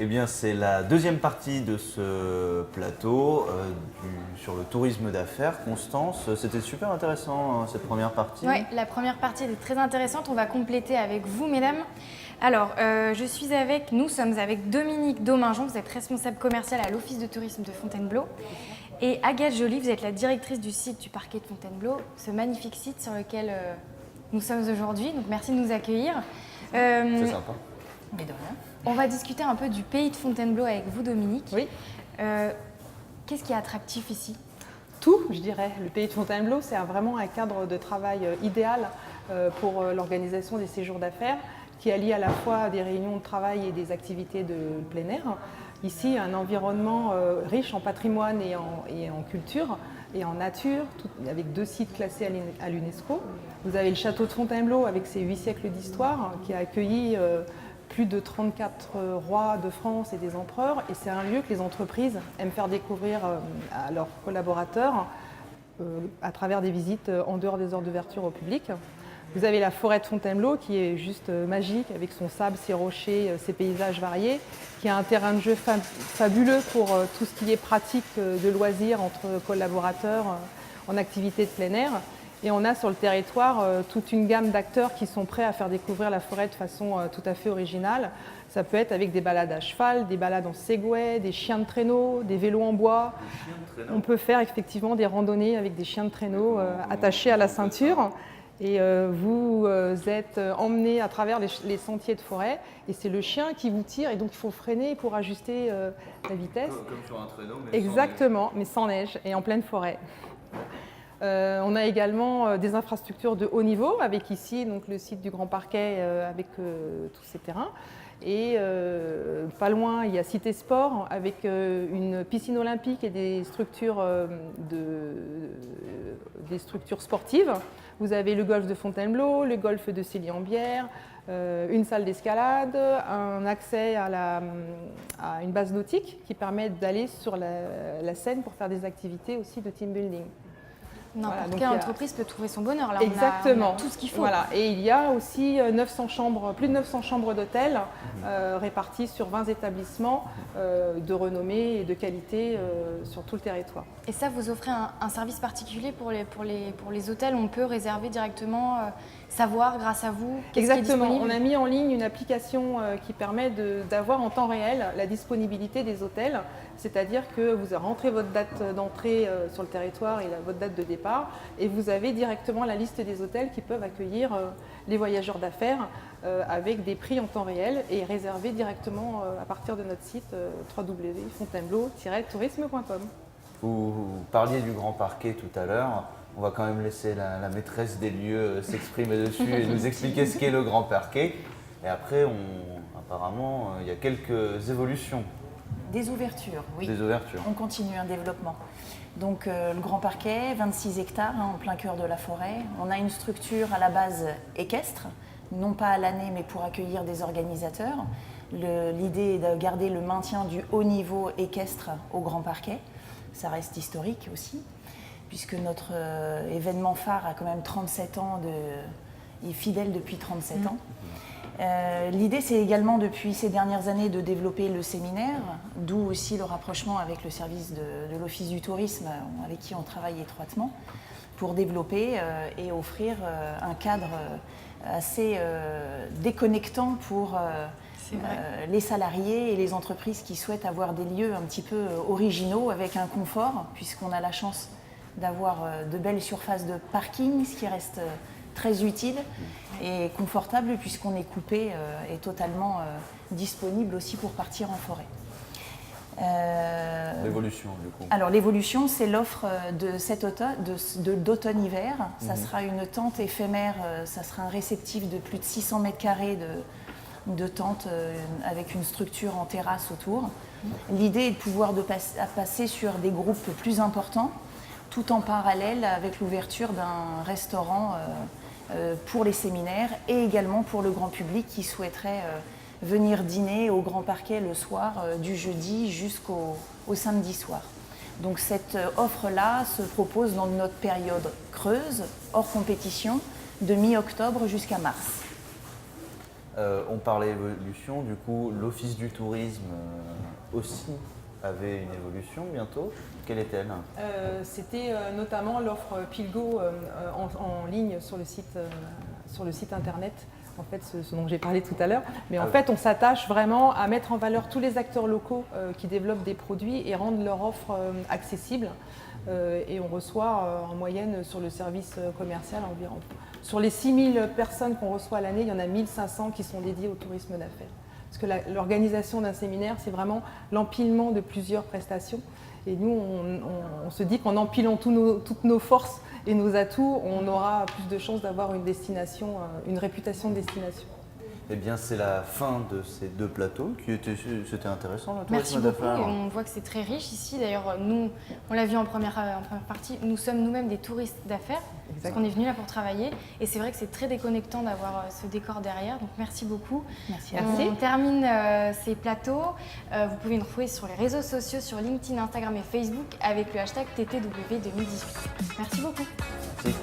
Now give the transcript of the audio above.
Eh bien, c'est la deuxième partie de ce plateau sur le tourisme d'affaires. Constance, c'était super intéressant cette première partie. Oui, la première partie était très intéressante. On va compléter avec vous, mesdames. Alors, nous sommes avec Dominique Dominjon, vous êtes responsable commercial à l'Office de tourisme de Fontainebleau. Et Agathe Joly, vous êtes la directrice du site du parquet de Fontainebleau, ce magnifique site sur lequel nous sommes aujourd'hui. Donc, merci de nous accueillir. C'est sympa. Mais de rien. On va discuter un peu du pays de Fontainebleau avec vous, Dominique. Oui. Qu'est-ce qui est attractif ici? Tout, je dirais. Le pays de Fontainebleau, c'est vraiment un cadre de travail idéal pour l'organisation des séjours d'affaires qui allie à la fois des réunions de travail et des activités de plein air. Ici, un environnement riche en patrimoine et en culture et en nature, avec 2 sites classés à l'UNESCO. Vous avez le château de Fontainebleau avec ses 8 siècles d'histoire qui a accueilli plus de 34 rois de France et des empereurs. Et c'est un lieu que les entreprises aiment faire découvrir à leurs collaborateurs à travers des visites en dehors des heures d'ouverture au public. Vous avez la forêt de Fontainebleau qui est juste magique avec son sable, ses rochers, ses paysages variés, qui a un terrain de jeu fabuleux pour tout ce qui est pratique de loisirs entre collaborateurs en activité de plein air. Et on a sur le territoire toute une gamme d'acteurs qui sont prêts à faire découvrir la forêt de façon tout à fait originale. Ça peut être avec des balades à cheval, des balades en Segway, des chiens de traîneau, des vélos en bois. On peut faire effectivement des randonnées avec des chiens de traîneau attachés à la ceinture. Et vous êtes emmené à travers les sentiers de forêt et c'est le chien qui vous tire et donc il faut freiner pour ajuster la vitesse. Comme sur un traîneau, mais exactement, mais sans neige et en pleine forêt. On a également des infrastructures de haut niveau avec ici donc, le site du Grand Parquet avec tous ces terrains. Et pas loin, il y a Cité Sport avec une piscine olympique et des structures sportives. Vous avez le golf de Fontainebleau, le golf de Célie-en-Bière, une salle d'escalade, un accès à une base nautique qui permet d'aller sur la Seine pour faire des activités aussi de team building. N'importe quelle entreprise peut trouver son bonheur. Là, exactement. on a tout ce qu'il faut. Voilà. Et il y a aussi plus de 900 chambres d'hôtel réparties sur 20 établissements de renommée et de qualité sur tout le territoire. Et ça, vous offrez un service particulier pour les hôtels. On peut réserver directement, savoir grâce à vous qu'est-ce qui est disponible. On a mis en ligne une application qui permet d'avoir en temps réel la disponibilité des hôtels. C'est-à-dire que vous rentrez votre date d'entrée sur le territoire et votre date de départ et vous avez directement la liste des hôtels qui peuvent accueillir les voyageurs d'affaires avec des prix en temps réel et réserver directement à partir de notre site www.fontainebleau-tourisme.com. Vous parliez du Grand Parquet tout à l'heure. On va quand même laisser la maîtresse des lieux s'exprimer dessus et nous expliquer ce qu'est le Grand Parquet. Et après, apparemment, il y a quelques évolutions. Des ouvertures, oui. Des ouvertures. On continue un développement. Donc le Grand Parquet, 26 hectares en plein cœur de la forêt. On a une structure à la base équestre, non pas à l'année mais pour accueillir des organisateurs. L'idée est de garder le maintien du haut niveau équestre au Grand Parquet. Ça reste historique aussi, puisque notre événement phare a quand même 37 ans, il est fidèle depuis 37 ans. L'idée, c'est également depuis ces dernières années de développer le séminaire, d'où aussi le rapprochement avec le service de l'Office du tourisme avec qui on travaille étroitement, pour développer et offrir un cadre assez déconnectant pour les salariés et les entreprises qui souhaitent avoir des lieux un petit peu originaux avec un confort, puisqu'on a la chance d'avoir de belles surfaces de parking, ce qui reste très utile et confortable puisqu'on est coupé et totalement disponible aussi pour partir en forêt. L'évolution du coup. Alors l'évolution, c'est l'offre de cet automne, d'automne-hiver. Ça sera une tente éphémère, ça sera un réceptif de plus de 600 mètres carrés de tente avec une structure en terrasse autour. L'idée est de pouvoir passer sur des groupes plus importants, tout en parallèle avec l'ouverture d'un restaurant pour les séminaires et également pour le grand public qui souhaiterait venir dîner au Grand Parquet le soir du jeudi jusqu'au samedi soir. Donc cette offre-là se propose dans notre période creuse, hors compétition, de mi-octobre jusqu'à mars. On parlait évolution, du coup l'Office du tourisme aussi avait une évolution bientôt. Quelle est-elle? C'était notamment l'offre Pilgo en ligne sur le site internet, en fait, ce dont j'ai parlé tout à l'heure. Mais en fait, on s'attache vraiment à mettre en valeur tous les acteurs locaux qui développent des produits et rendre leur offre accessible. Et on reçoit en moyenne sur le service commercial environ. Sur les 6000 personnes qu'on reçoit à l'année, il y en a 1500 qui sont dédiées au tourisme d'affaires. Parce que l'organisation d'un séminaire, c'est vraiment l'empilement de plusieurs prestations. Et nous, on se dit qu'en empilant toutes nos forces et nos atouts, on aura plus de chances d'avoir une destination, une réputation de destination. Eh bien, c'est la fin de ces 2 plateaux. C'était intéressant, le Merci tourisme beaucoup. d'affaires. Et on voit que c'est très riche ici. D'ailleurs, nous, on l'a vu en première partie, nous sommes nous-mêmes des touristes d'affaires. Parce qu'on est venus là pour travailler. Et c'est vrai que c'est très déconnectant d'avoir ce décor derrière. Donc, merci beaucoup. Merci. On termine ces plateaux. Vous pouvez nous retrouver sur les réseaux sociaux, sur LinkedIn, Instagram et Facebook avec le hashtag TTW 2018. Merci beaucoup. Merci.